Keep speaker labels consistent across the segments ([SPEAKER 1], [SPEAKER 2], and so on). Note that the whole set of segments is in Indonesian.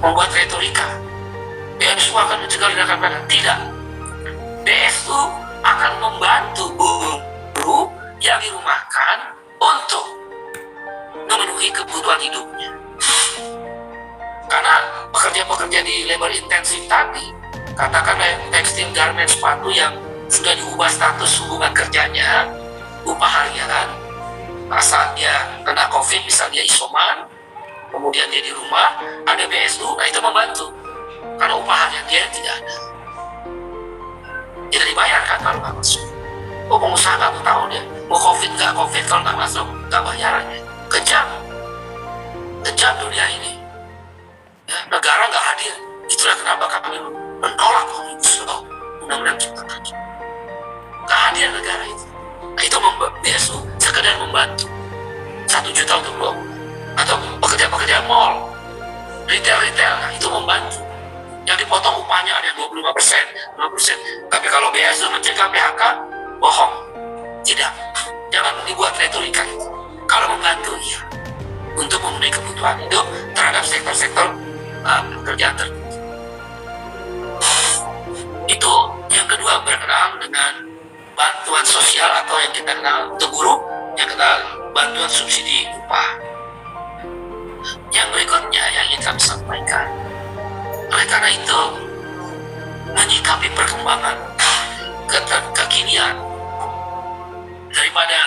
[SPEAKER 1] membuat retorika. BSU akan mencegah ledakan PHK. Tidak. BSU akan membantu buruh yang dirumahkan untuk memenuhi kebutuhan hidupnya. Karena pekerja-pekerja di labor intensif tadi, katakanlah tekstil, garment, sepatu yang sudah diubah status hubungan kerjanya, upah harian, saat dia kena COVID, misalnya isoman, kemudian dia di rumah, ada BSU, nah itu membantu. Karena upah harian dia tidak ada. Tidak dibayarkan kalau nggak masuk. Oh, pengusaha nggak tahu dia, mau COVID nggak COVID, kalau nggak masuk, nggak bayarannya. Kejam. Kejam dunia ini. Ya, negara nggak hadir. Itulah kenapa kami menolak Omnibus Law, Undang-Undang Cipta Kerja. Nggak hadir negara itu. Nah, itu BSU sekedar membantu. 1 juta untuk 2 bulan. Atau pekerja-pekerja mall, retail-retail, nah itu membantu. Yang dipotong upahnya ada 25%, 5%. Tapi kalau BSU mencegah PHK, bohong. Tidak. Jangan dibuat retorika itu. Kalau membantu, iya. Untuk memenuhi kebutuhan hidup terhadap sektor-sektor pekerjaan tertentu. Itu yang kedua, berkenaan dengan bantuan sosial atau yang kita kenal untuk buruh, yang kita bantuan subsidi upah. Yang berikutnya yang ingin kami sampaikan, oleh karena itu menyikapi perkembangan kekinian daripada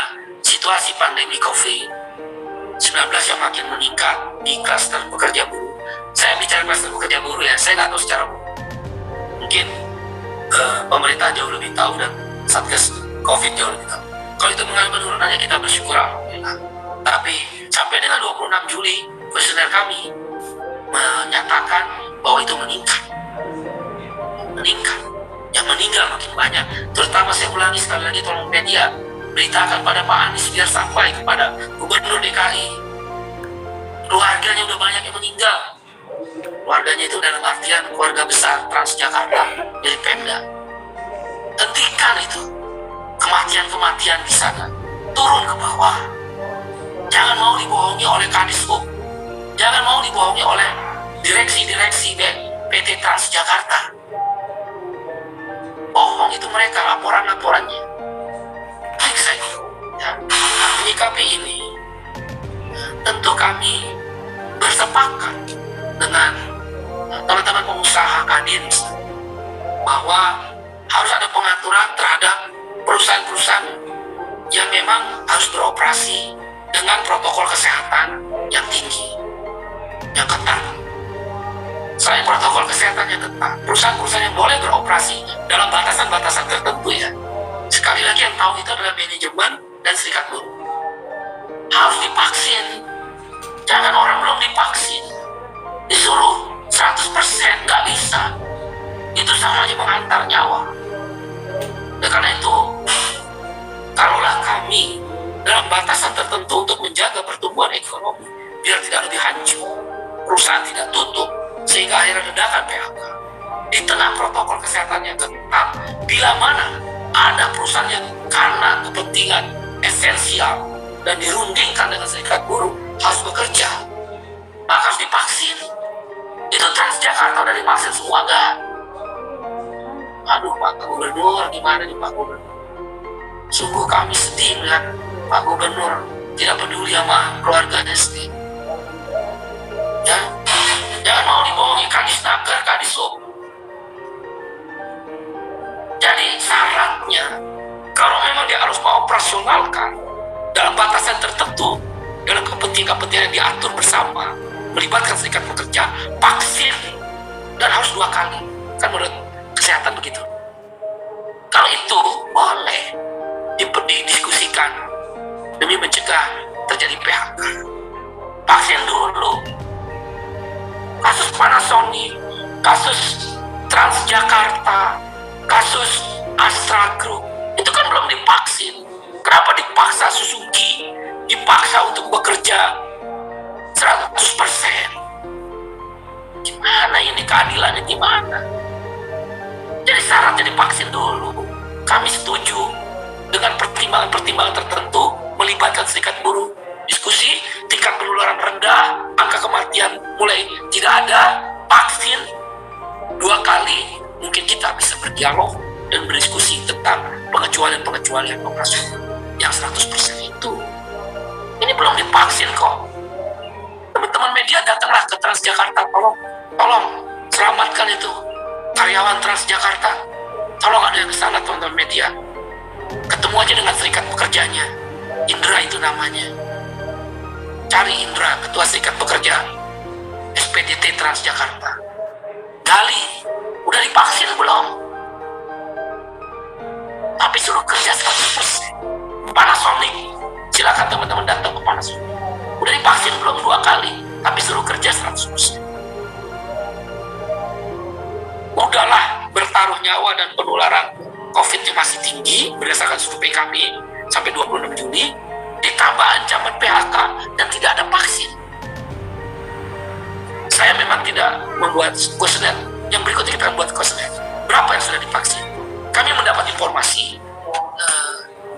[SPEAKER 1] situasi pandemi COVID-19 yang makin meningkat di klaster pekerja buruh. Saya bicara klaster pekerja buruh ya, saya nggak tahu secara umum. Mungkin pemerintah jauh lebih tahu dan Satgas COVID jauh lebih tahu. Kalau itu mengalami penurunannya, kita bersyukur alhamdulillah. Tapi sampai dengan 26 Juli, kuesioner kami menyatakan bahwa itu meningkat. Yang meninggal makin banyak. Terutama saya ulangi sekali lagi, tolong media beritakan pada Pak Anies biar sampai kepada Gubernur DKI. Keluarganya udah banyak yang meninggal. Keluarganya itu dalam artian keluarga besar Transjakarta dari Pemda. Hentikan itu kematian-kematian di sana. Turun ke bawah. Jangan mau dibohongi oleh Kadishub. Jangan mau dibohongi oleh direksi-direksi PT Transjakarta. Bohong itu mereka laporan-laporannya. Baik saya, ya, menyikapi ini, tentu kami bersepakat dengan teman-teman pengusaha Kadin bahwa harus ada pengaturan terhadap perusahaan-perusahaan yang memang harus beroperasi dengan protokol kesehatan yang tinggi, yang ketat. Selain protokol kesehatan yang ketat, perusahaan-perusahaan yang boleh beroperasi dalam batasan-batasan tertentu ya. Sekali lagi yang tahu itu adalah manajemen dan serikat buruh. Harus divaksin. Jangan orang belum divaksin disuruh 100%, nggak bisa. Itu sama aja mengantar nyawa. Dan karena itu, taruhlah kami dalam batasan tertentu untuk menjaga pertumbuhan ekonomi biar tidak lebih hancur, perusahaan tidak tutup sehingga akhirnya ledakan PHK. Di tengah protokol kesehatan yang ketat, bila mana ada perusahaan yang karena kepentingan esensial dan dirundingkan dengan serikat buruh harus bekerja, maka harus divaksin. Itu Transjakarta udah divaksin semua nggak? Aduh Pak Gubernur, gimana nih Pak Gubernur? Sungguh kami sedih melihat Pak Gubernur tidak peduli sama keluarganya sendiri. Ya, jangan mau dibohongi Kadisnaker, Kadishub. Jadi syaratnya, kalau memang dia harus mengoperasionalkan dalam batasan tertentu, dalam kepentingan-kepentingan yang diatur bersama, melibatkan serikat pekerja, vaksin, dan harus 2 kali. Kan menurut kesehatan begitu. Kalau itu boleh didiskusikan demi mencegah terjadi PHK. Vaksin dulu. Kasus Panasonic, kasus Transjakarta, kasus Astra Group, itu kan belum divaksin. Kenapa dipaksa Suzuki, dipaksa untuk bekerja 100%? Gimana ini keadilannya, gimana? Jadi syaratnya divaksin dulu. Kami setuju dengan pertimbangan-pertimbangan tertentu melibatkan serikat buruh. Diskusi, tingkat penularan rendah, angka kematian mulai tidak ada, vaksin 2 kali, mungkin kita bisa berdialog dan berdiskusi tentang pengecualian operasional yang 100% itu. Ini belum divaksin kok. Teman-teman media datanglah ke Transjakarta, tolong selamatkan itu karyawan Transjakarta. Tolong ada yang ke sana, teman-teman media. Ketemu aja dengan serikat pekerjanya. Indra itu namanya. Cari Indra, ketua serikat pekerja SPDT Transjakarta. Gali, udah divaksin belum? Tapi suruh kerja 100%. Panasonic, silakan teman-teman datang ke Panasonic. Udah divaksin belum 2 kali, tapi suruh kerja 100%. Udahlah, bertaruh nyawa dan penularan COVID-nya masih tinggi berdasarkan survei kami sampai 26 Juli, ditambah ancaman PHK dan tidak ada vaksin. Saya memang tidak membuat kuesioner. Yang berikutnya kita buat kuesioner. Berapa yang sudah divaksin? Kami mendapat informasi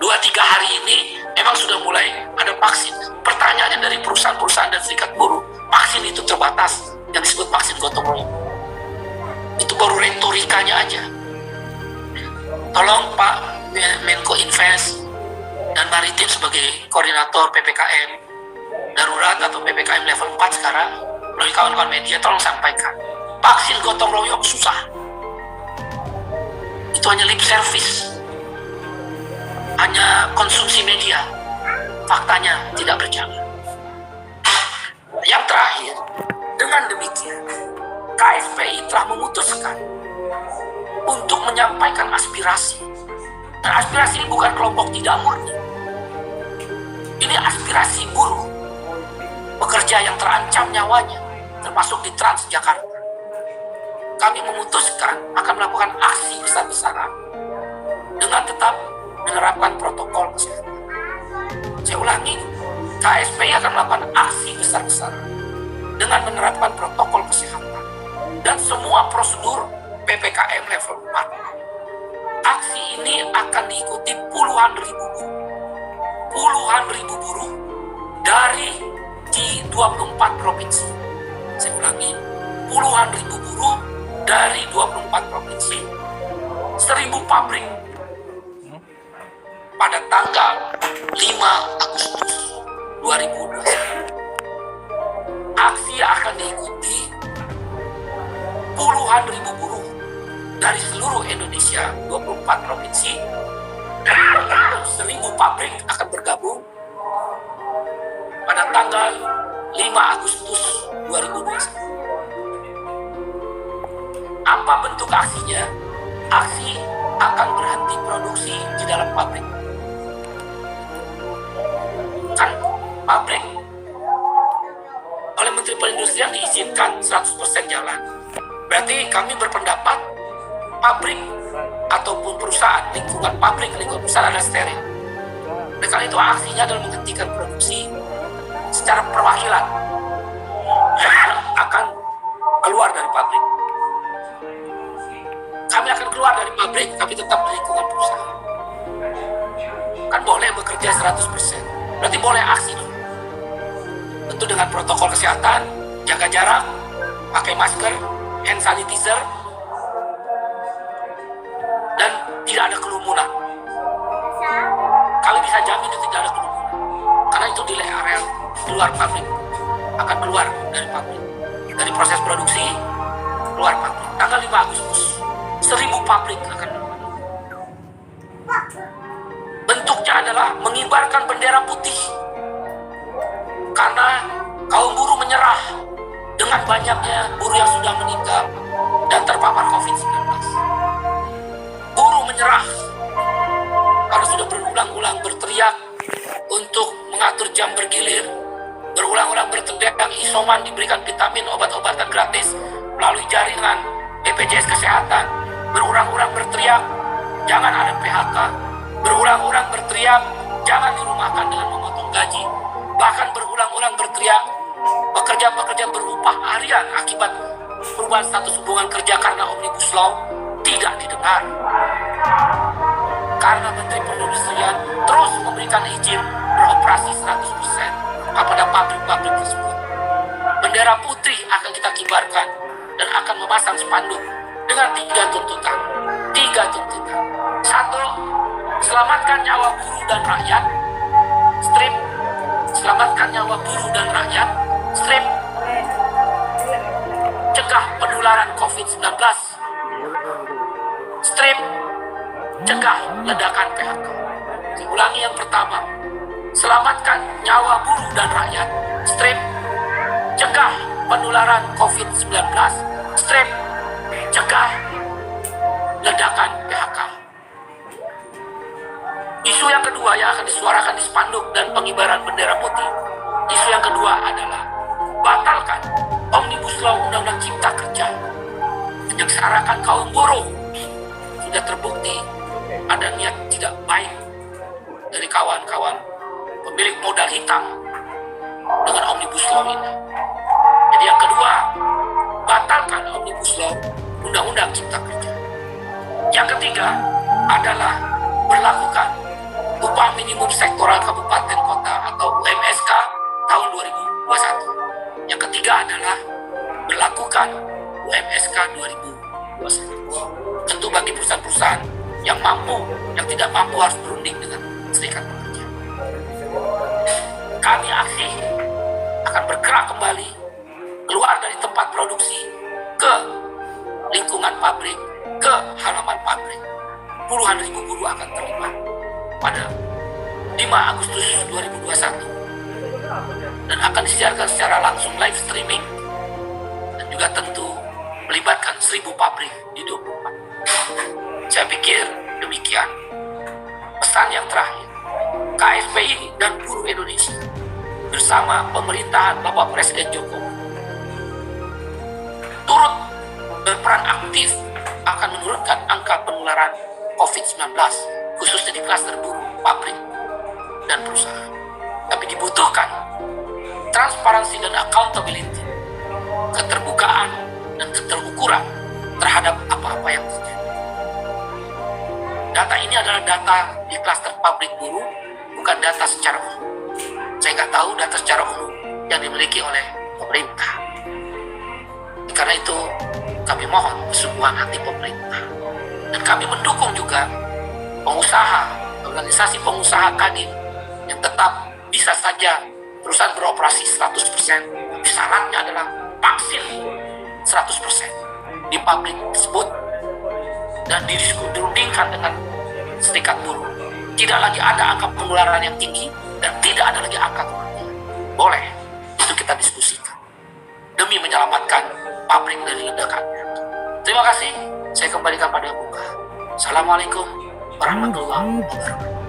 [SPEAKER 1] 2-3 hari ini memang sudah mulai ada vaksin. Pertanyaannya dari perusahaan-perusahaan dan serikat buruh, vaksin itu terbatas yang disebut vaksin gotong royong. Itu baru retorikanya aja. Tolong Pak Menko Invest dan Maritim sebagai koordinator PPKM darurat atau PPKM level 4 sekarang, melalui kawan-kawan media, tolong sampaikan. Vaksin gotong royong susah. Itu hanya lip service. Hanya konsumsi media. Faktanya tidak berjalan. Yang terakhir, dengan demikian, KSPI telah memutuskan untuk menyampaikan aspirasi. Dan aspirasi ini bukan kelompok tidak murni. Ini aspirasi buruh, pekerja yang terancam nyawanya, termasuk di Transjakarta. Kami memutuskan akan melakukan aksi besar-besaran dengan tetap menerapkan protokol kesehatan. Saya ulangi, KSPI akan melakukan aksi besar-besaran dengan menerapkan protokol kesehatan dan semua prosedur PPKM level 4. Aksi ini akan diikuti puluhan ribu buruh dari di 24 provinsi. Saya ulangi, puluhan ribu buruh dari 24 provinsi, 1.000 pabrik pada tanggal 5 Agustus 2021. Aksi akan diikuti puluhan ribu buruh dari seluruh Indonesia, 24 provinsi, 1.000 pabrik akan bergabung pada tanggal 5 Agustus 2021. Apa bentuk aksinya? Aksi akan berhenti produksi di dalam pabrik. Kan pabrik oleh Menteri Perindustrian diizinkan 100% jalan. Berarti kami berpendapat pabrik ataupun perusahaan, lingkungan perusahaan adalah steril. Oleh karena itu aksinya adalah menghentikan produksi secara perwakilan akan keluar dari pabrik. Kami akan keluar dari pabrik, tapi tetap di lingkungan perusahaan. Kan boleh bekerja 100%. Berarti boleh aksi dulu. Tentu dengan protokol kesehatan, jaga jarak, pakai masker, hand sanitizer, dan tidak ada kerumunan. Kami bisa jamin itu tidak ada kerumunan. Karena itu di area di luar pabrik. Akan keluar dari pabrik. Dari proses produksi, keluar pabrik. Tanggal 5 Agustus. 1.000 pabrik akan keluar. Bentuknya adalah mengibarkan bendera putih. Karena kaum buruh menyerah dengan banyaknya buruh yang sudah meninggal dan terpapar COVID-19. Buruh menyerah karena sudah berulang-ulang berteriak untuk mengatur jam bergilir, berulang-ulang berteriak isoman diberikan vitamin, obat-obatan gratis melalui jaringan BPJS Kesehatan, berulang-ulang berteriak jangan ada PHK, berulang-ulang berteriak jangan dirumahkan dengan memotong gaji, bahkan berulang-ulang berteriak pekerja-pekerja berupah harian akibat perubahan status hubungan kerja karena Omnibus Law tidak didengar. Karena Menteri Perindustrian terus memberikan izin beroperasi 100% kepada pabrik-pabrik tersebut. Bendera putih akan kita kibarkan dan akan memasang spanduk dengan 3 tuntutan. 3 tuntutan. 1. Selamatkan nyawa buruh dan rakyat. Strip. Selamatkan nyawa buruh dan rakyat. Strip. Cegah penularan COVID-19. Strip. Cegah ledakan PHK. Saya ulangi yang pertama. Selamatkan nyawa buruh dan rakyat. Strip. Cegah penularan COVID-19. Strip. Cegah ledakan PHK. Isu yang kedua yang akan disuarakan di spanduk dan pengibaran bendera putih. Isu yang kedua adalah batalkan Omnibus Law Undang-Undang Cipta Kerja. Menyengsarakan kaum buruh. Sudah terbukti ada niat tidak baik dari kawan-kawan pemilik modal hitam dengan Omnibus Law ini. Jadi yang kedua, batalkan Omnibus Law Undang-Undang Cipta Kerja. Yang ketiga adalah berlakukan upah minimum sektoral kabupaten kota atau UMSK tahun 2021. Yang ketiga adalah berlakukan UMSK 2021. Tentu bagi perusahaan-perusahaan yang mampu, yang tidak mampu harus berunding dengan serikat pekerja. Kami aksi akan bergerak kembali keluar dari tempat produksi ke lingkungan pabrik, ke halaman pabrik. Puluhan ribu buruh akan terlibat pada 5 Agustus 2021 dan akan disiarkan secara langsung live streaming dan juga tentu melibatkan 1000 pabrik di 24. Saya pikir demikian pesan yang terakhir. KSPI dan buruh Indonesia bersama pemerintahan Bapak Presiden Jokowi turut berperan aktif akan menurunkan angka penularan COVID-19 khususnya di klaster buruh, pabrik, dan perusahaan. Tapi dibutuhkan transparansi dan accountability, keterbukaan dan keterukuran terhadap apa-apa yang terjadi. Data ini adalah data di klaster pabrik buruh, bukan data secara umum. Saya nggak tahu data secara umum yang dimiliki oleh pemerintah. Karena itu kami mohon kesubuhan hati pemerintah. Dan kami mendukung juga pengusaha, organisasi pengusaha Kadin yang tetap bisa saja perusahaan beroperasi 100%. Syaratnya adalah vaksin 100% di pabrik tersebut dan dirundingkan dengan serikat buruh. Tidak lagi ada angka penularan yang tinggi dan tidak ada lagi angka kematian. Boleh, itu kita diskusikan demi menyelamatkan pabrik dari ledakannya. Terima kasih, saya kembalikan pada Buka. Assalamualaikum warahmatullahi wabarakatuh.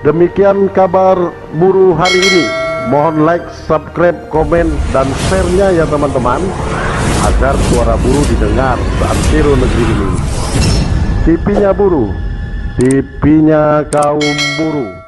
[SPEAKER 2] Demikian kabar buruh hari ini. Mohon like, subscribe, komen, dan share-nya ya teman-teman, agar suara buruh didengar saat seluruh negeri ini. TV-nya buruh, TV-nya kaum buruh.